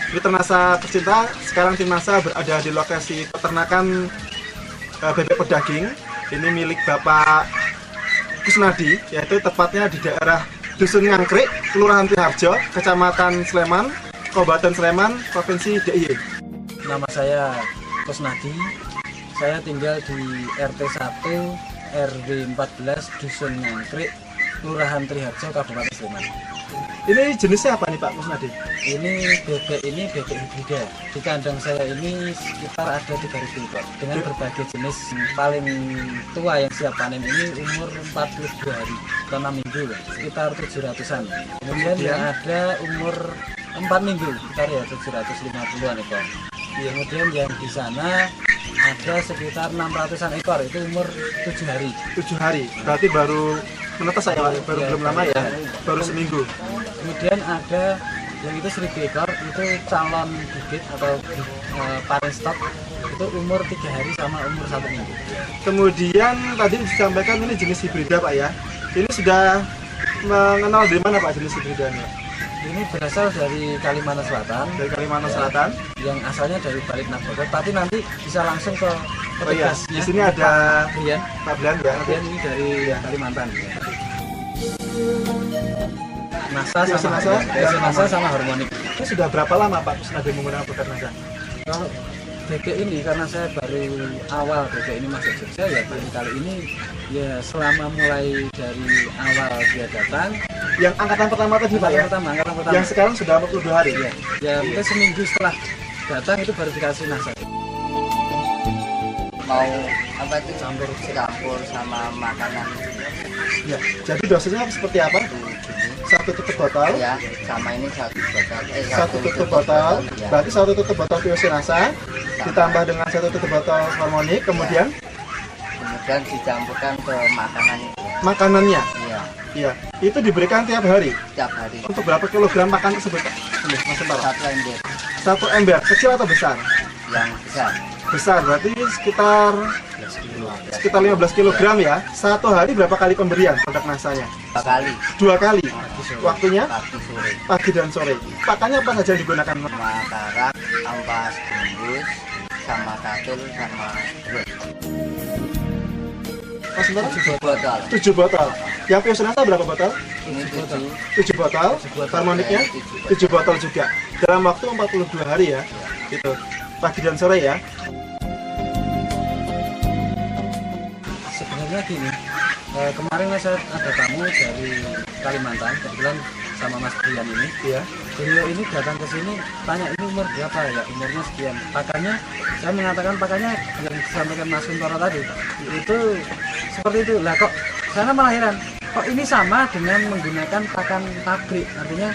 Ternasa tercinta, sekarang tim NASA berada di lokasi peternakan bebek pedaging. Ini milik Bapak Kusnadi, yaitu tepatnya di daerah Dusun Ngangkrik, Kelurahan Triharjo, Kecamatan Sleman, Kabupaten Sleman, Provinsi DIY. Nama saya Kusnadi, saya tinggal di RT 1 RW 14 Dusun Ngangkrik, Kelurahan Triharjo, Kabupaten Sleman. Ini jenisnya apa nih Pak Kusnadi? Ini bebek hibrida. Di kandang saya ini sekitar ada 3.000 ekor dengan berbagai jenis. Paling tua yang siap panen ini umur 42 hari atau 6 minggu, sekitar 700-an. Kemudian yang ada umur 4 minggu, sekitar ya 750-an ekor. Kemudian yang di sana ada sekitar 600-an ekor, itu umur 7 hari. 7 hari, berarti baru menetas saya Pak, baru belum lama ya, baru seminggu. Kemudian ada yang itu 1.000 ekor, itu calon bibit atau parent stock, itu umur 3 hari sama umur 1 minggu. Kemudian tadi disampaikan ini jenis hibrida Pak ya. Ini sudah mengenal dari mana Pak jenis hibrida ini? Ini berasal dari Kalimantan Selatan. Dari Kalimantan Selatan. Yang asalnya dari Balik Nagoda, tapi nanti bisa langsung ke petugasnya. Di sini ada Brian. Pak Brian ya. Brian ini dari Kalimantan. NASA sama harmonik. Itu sudah berapa lama Pak Kusnadi menggunakan produk NASA? Kalau bebek ini karena saya baru awal bebek ini masuk Jogja ya, kali ini ya selama mulai dari awal dia datang. Yang angkatan pertama tadi Pak ya? Angkatan pertama. Yang sekarang sudah 42 hari ya? Ya mungkin seminggu setelah datang itu baru dikasih NASA. Mau apa itu campur sama makanan. Ya, jadi dosisnya seperti apa? Satu tutup botol. Ya, sama ini satu botol. Satu tutup botol. Ya. Berarti satu tutup botol VOC NASA ditambah dengan satu tutup botol harmonik, kemudian dicampurkan ke makanan itu. Makanannya. Iya. Iya. Itu diberikan tiap hari. Tiap hari. Untuk berapa kilogram pakan tersebut? Ini, Mas Sembara. 1 ember. 1 ember, kecil atau besar? Yang besar. Besar, berarti sekitar 15 kg ya. Satu hari berapa kali pemberian produk NASA-nya? 2 kali. 2 kali. Waktunya Pagi sore. pagi dan sore. Pakannya apa saja yang digunakan? Sama karak, ampas bungkus, sama katul, sama brot. Mas Sembara? 7 botol. 7 botol. Yang VOC NASA berapa botol? Ini 7. 7 botol. Harmoniknya 7 botol juga. Dalam waktu 42 hari ya. Gitu. Pagi dan sore ya. Sebenarnya gini, kemarin saya ada tamu dari Kalimantan, kebetulan sama Mas Brian ini. Iya. Beliau ini datang ke sini, tanya ini umur berapa ya, umurnya sekian. Pakannya, saya mengatakan pakannya yang disampaikan Mas Kuntoro tadi, itu seperti itu. Lah kok, saya malah heran, kok ini sama dengan menggunakan pakan pabrik, artinya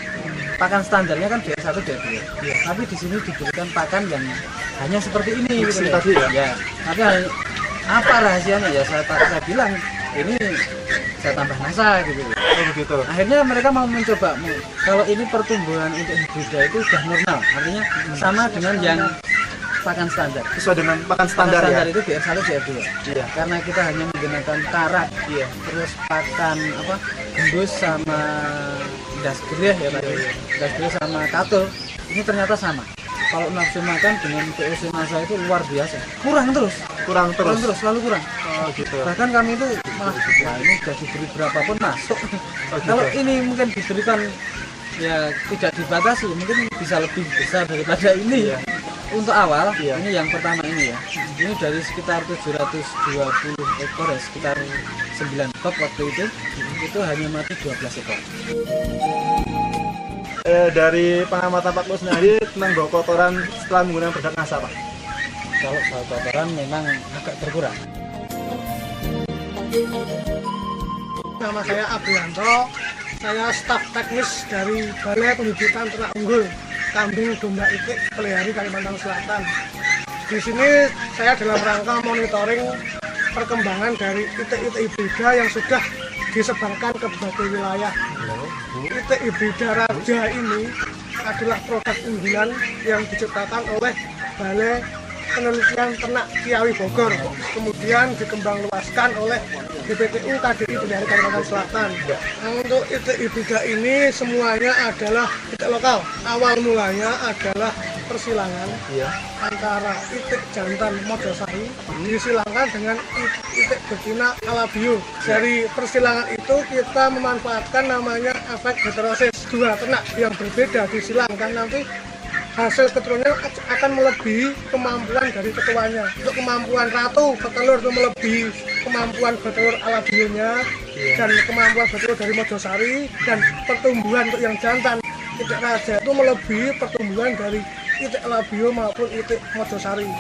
pakan standarnya kan D1, D2. Iya. Tapi di sini diberikan pakan yang hanya seperti ini. Gitu tadi ya? Ya. Tapi apa rahasianya ya? Saya bilang ini saya tambah NASA gitu. Oh begitu. Akhirnya mereka mau mencoba. Kalau ini pertumbuhan untuk hibrida itu sudah normal, artinya sama dengan yang pakan standar. Sesuai dengan pakan standar ya. Itu DR1, DR2. Iya. Karena kita hanya menggunakan karak, Iya. terus pakan apa? Gembus sama dasgreh ya tadi. Dasgreh sama katul. Ini ternyata sama. Kalau nafsu makan dengan VOC NASA itu luar biasa. Kurang terus, selalu kurang. Oh gitu. Bahkan kami itu malah wah ini sudah diberi berapapun masuk. Oh, gitu. Kalau ini mungkin diberikan ya tidak dibatasi, mungkin bisa lebih besar daripada ini. Iya. Untuk awal, Iya. ini yang pertama ini ya. Ini dari sekitar 720 ekor ya, sekitar 9 top waktu itu hanya mati 12 ekor. Dari pengamatan Pak Kusnadi tentang bau kotoran setelah menggunakan produk NASA Pak. Kalau bau kotoran memang agak berkurang. Nama saya Abianto, saya staf teknis dari Balai Pembibitan Ternak Unggul Kambing Domba Itik Pelihari Kalimantan Selatan. Di sini saya dalam rangka monitoring perkembangan dari itik-itik hibrida yang sudah disebarkan ke berbagai wilayah. Itik hibrida raja ini adalah produk unggulan yang diciptakan oleh Balai Penelitian Ternak Ciawi Bogor, kemudian dikembangluaskan oleh BPTU KDI Bendahari Kalimantan Selatan. Nah, untuk itik hibrida ini semuanya adalah itik lokal. Awal mulanya adalah persilangan antara itik jantan Mojosari disilangkan dengan itik betina Alabio. Dari persilangan itu kita memanfaatkan namanya efek heterosis. Dua ternak yang berbeda disilangkan, nanti hasil keturunannya akan melebihi kemampuan dari ketuanya. Untuk kemampuan ratu petelur itu melebihi kemampuan petelur Alabionya, dan kemampuan petelur dari Mojosari, dan pertumbuhan untuk yang jantan itik raja itu melebihi pertumbuhan dari itik Alabio maupun itik Mojosari.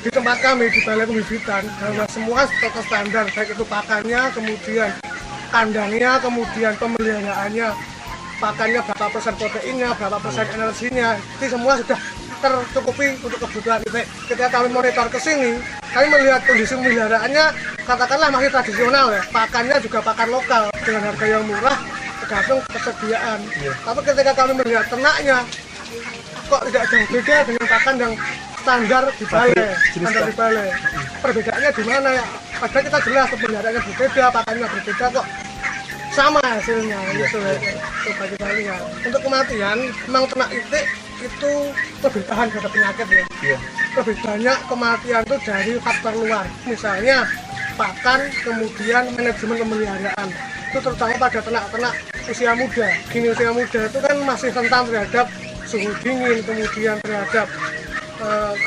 Di tempat kami di Balai Pembibitan, bahwa semua standar, baik itu pakannya, kemudian kandangnya, kemudian pemeliharaannya, pakannya berapa persen proteinnya, berapa persen energinya, itu semua sudah tercukupi untuk kebutuhan itik. Ketika kami monitor ke sini, kami melihat kondisi pemeliharaannya katakanlah masih tradisional ya, pakannya juga pakan lokal dengan harga yang murah tergantung ketersediaan. Tapi ketika kami melihat ternaknya, kok tidak jauh beda dengan pakan yang standar di balai. Perbedaannya di mana ya? Padahal kita jelas pemeliharaannya berbeda, pakannya berbeda, kok sama hasilnya. Gitu ya. Coba kita lihat. Untuk kematian, memang ternak itik itu lebih tahan terhadap penyakit ya. Lebih banyak kematian itu dari faktor luar. Misalnya pakan, kemudian manajemen pemeliharaan. Itu terutama pada ternak-ternak usia muda. Gini usia muda itu kan masih rentan terhadap suhu dingin, kemudian terhadap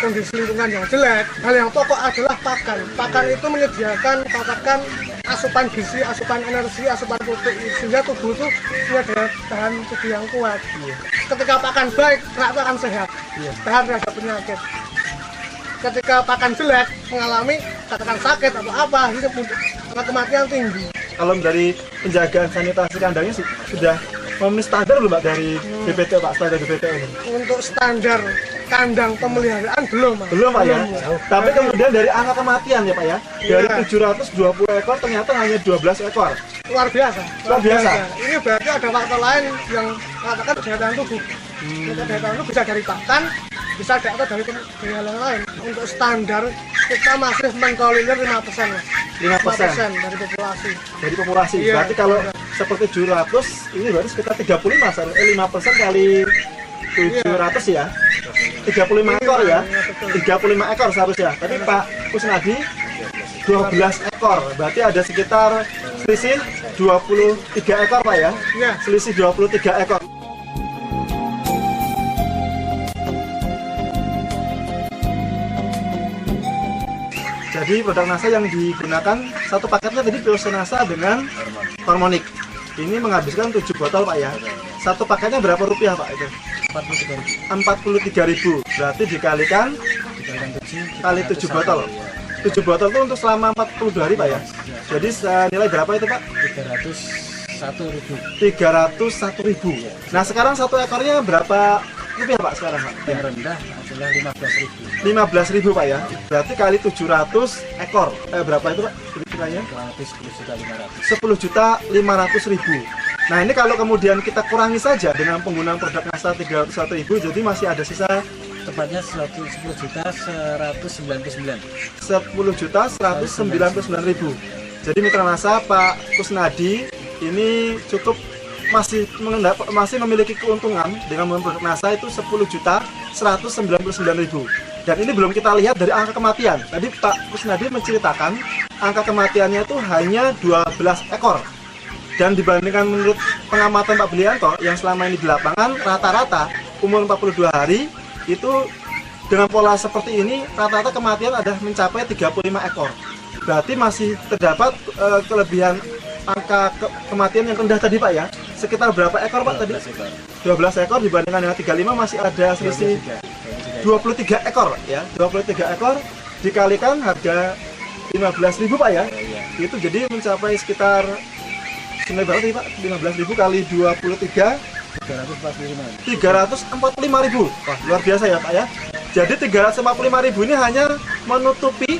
kondisi lingkungan yang jelek. Hal yang pokok adalah pakan. Pakan itu menyediakan katakan asupan gizi, asupan energi, asupan protein, sehingga tubuh itu punya daya tahan tubuh yang kuat. Ketika pakan baik, ternak itu akan sehat, tahan terhadap penyakit. Ketika pakan jelek, mengalami katakan sakit atau apa, itu kematian tinggi. Kalau dari penjagaan sanitasi kandangnya sudah memenuhi standar belum Pak dari BPTU Pak, standar BPTU ini? Untuk standar kandang pemeliharaan belum Pak. Belum Pak ya? Tapi kemudian dari angka kematian ya Pak ya, dari 720 ekor ternyata hanya 12 ekor. Luar biasa. Luar biasa. Ini berarti ada faktor lain yang mengatakan daya tahan tubuh. Daya tahan tubuh bisa dari pakan, bisa dari daya lain. Untuk standar kita masih mentolerir 5% lah. 5% dari populasi. Dari populasi. Iya, berarti kalau seperti 700 ini berarti sekitar 35 5% kali 700 ya. 35 ekor ya. 35 ekor seharusnya. Tapi Pak Kusnadi 12 ekor. Berarti ada sekitar selisih 23 ekor Pak ya. Iya. Selisih 23 ekor. Jadi produk NASA yang digunakan satu paketnya tadi Biosenasa dengan Hormonik. Ini menghabiskan 7 botol Pak ya. Satu paketnya berapa rupiah Pak itu? 43.000. Berarti dikalikan kali 7 botol. 7 botol itu untuk selama 42 hari Pak ya. Jadi nilai berapa itu Pak? 301.000. Nah sekarang satu ekornya berapa rupiah Pak sekarang Pak? Yang rendah adalah 15.000. 15.000 Pak ya. Berarti kali 700 ekor. Berapa itu Pak? Kira-kiranya? 10.500.000. Nah ini kalau kemudian kita kurangi saja dengan penggunaan produk NASA 301.000, jadi masih ada sisa tepatnya 10.199.000. 10.199.000. Jadi mitra NASA Pak Kusnadi ini cukup masih memiliki keuntungan dengan menggunakan produk NASA itu 10.199.000. Dan ini belum kita lihat dari angka kematian. Tadi Pak Kusnadi menceritakan angka kematiannya itu hanya 12 ekor. Dan dibandingkan menurut pengamatan Pak Belianto yang selama ini di lapangan, rata-rata umur 42 hari itu dengan pola seperti ini rata-rata kematian ada mencapai 35 ekor. Berarti masih terdapat kelebihan angka kematian yang rendah tadi Pak ya. Sekitar berapa ekor Pak tadi? 12 ekor dibandingkan dengan 35 masih ada selisih 23 ekor ya. 23 ekor dikalikan harga 15.000 Pak ya. Itu jadi mencapai sekitar nilai berapa tadi Pak? 15.000 kali 23 345.000. Wah, luar biasa ya Pak ya. Jadi 345.000 ini hanya menutupi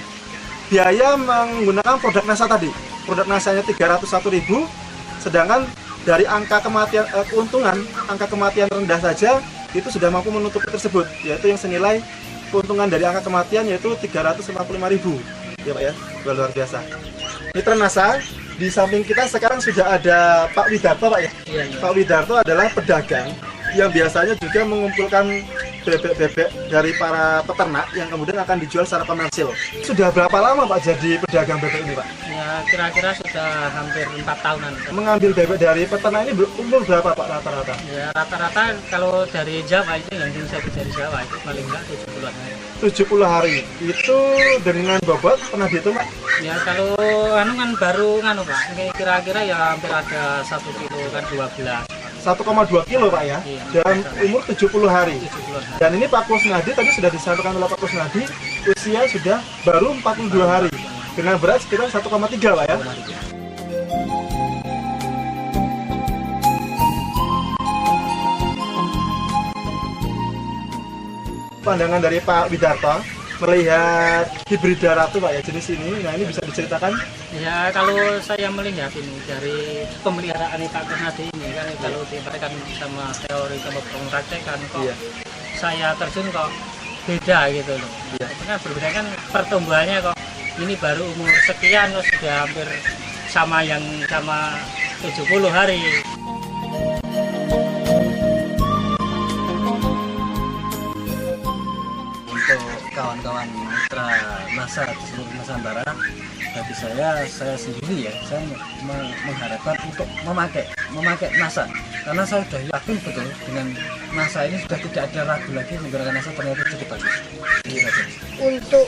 biaya menggunakan produk NASA tadi. Produk NASA-nya 301.000, sedangkan dari angka kematian keuntungan, angka kematian rendah saja itu sudah mampu menutupi tersebut, yaitu yang senilai keuntungan dari angka kematian yaitu 345.000 ya Pak ya, luar biasa. Mitra NASA, di samping kita sekarang sudah ada Pak Widarto Pak ya. Iya. Pak Widarto adalah pedagang yang biasanya juga mengumpulkan bebek-bebek dari para peternak yang kemudian akan dijual secara komersil. Sudah berapa lama Pak jadi pedagang bebek ini Pak? Ya kira-kira sudah hampir 4 tahunan. Mengambil bebek dari peternak ini umur berapa Pak rata-rata? Ya rata-rata kalau dari Jawa itu yang saya dari Jawa itu paling enggak 70 hari. 70 hari. Itu dengan bobot pernah dihitung Pak? Ya kalau anu kan baru nganu Pak, kira-kira ya hampir ada 1 kilo kan 12. 1,2 kilo Pak ya, Iya. dan umur 70 hari. 70 hari. Dan ini Pak Kusnadi tadi sudah disampaikan oleh Pak Kusnadi, usia sudah baru 42 hari dengan berat sekitar 1,3 Pak ya. Pandangan dari Pak Widarto melihat hibrida ratu Pak ya, jenis ini, nah ini bisa diceritakan? Ya kalau saya melihat ini dari pemeliharaan Pak Kusnadi ini kan kalau diberikan sama teori sama praktekan kok Iya. saya terjun kok beda gitu loh. Iya. Itu kan berbeda kan pertumbuhannya kok ini baru umur sekian kok sudah hampir sama yang sama 70 hari. Untuk kawan-kawan mitra NASA di seluruh Nusantara, bagi saya sendiri ya, saya mengharapkan untuk memakai NASA, karena saya sudah yakin betul dengan NASA ini sudah tidak ada ragu lagi menggunakan NASA, ternyata cukup bagus. Untuk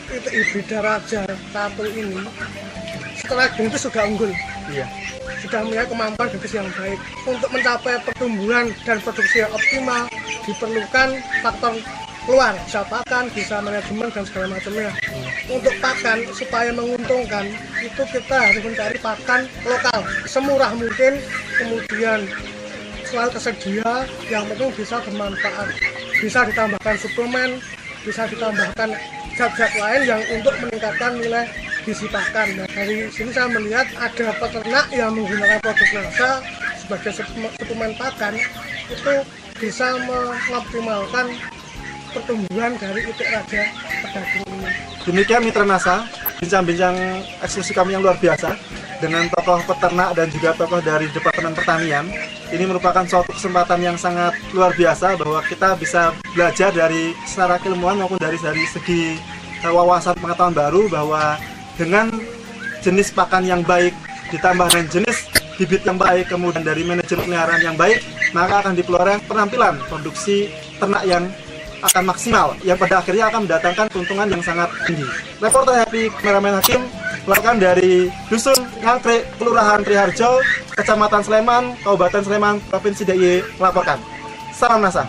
itu hibrida Raja Ratu ini setelah genetis sudah unggul, Iya. sudah memiliki kemampuan genetis yang baik. Untuk mencapai pertumbuhan dan produksi yang optimal diperlukan faktor luar, bisa pakan, bisa manajemen dan segala macamnya. Untuk pakan supaya menguntungkan itu kita harus mencari pakan lokal semurah mungkin, kemudian selalu tersedia, yang penting bisa bermanfaat, bisa ditambahkan suplemen, bisa ditambahkan zat-zat lain yang untuk meningkatkan nilai gizi pakan. Nah, dari sini saya melihat ada peternak yang menggunakan produk NASA sebagai suplemen pakan, itu bisa mengoptimalkan pertumbuhan dari itik raja pedagang ini. Demikian Mitra NASA, bincang-bincang eksklusif kami yang luar biasa dengan tokoh peternak dan juga tokoh dari Departemen Pertanian. Ini merupakan suatu kesempatan yang sangat luar biasa bahwa kita bisa belajar dari secara keilmuan maupun dari segi wawasan pengetahuan baru, bahwa dengan jenis pakan yang baik ditambah dengan jenis bibit yang baik, kemudian dari manajemen pemeliharaan yang baik, maka akan dipelihara penampilan produksi ternak yang akan maksimal, yang pada akhirnya akan mendatangkan keuntungan yang sangat tinggi. Reporter Happy, kameramen Hakim, melakukan dari Dusun Ngangkrik, Kelurahan Triharjo, Kecamatan Sleman, Kabupaten Sleman, Provinsi DIY, melaporkan. Salam NASA.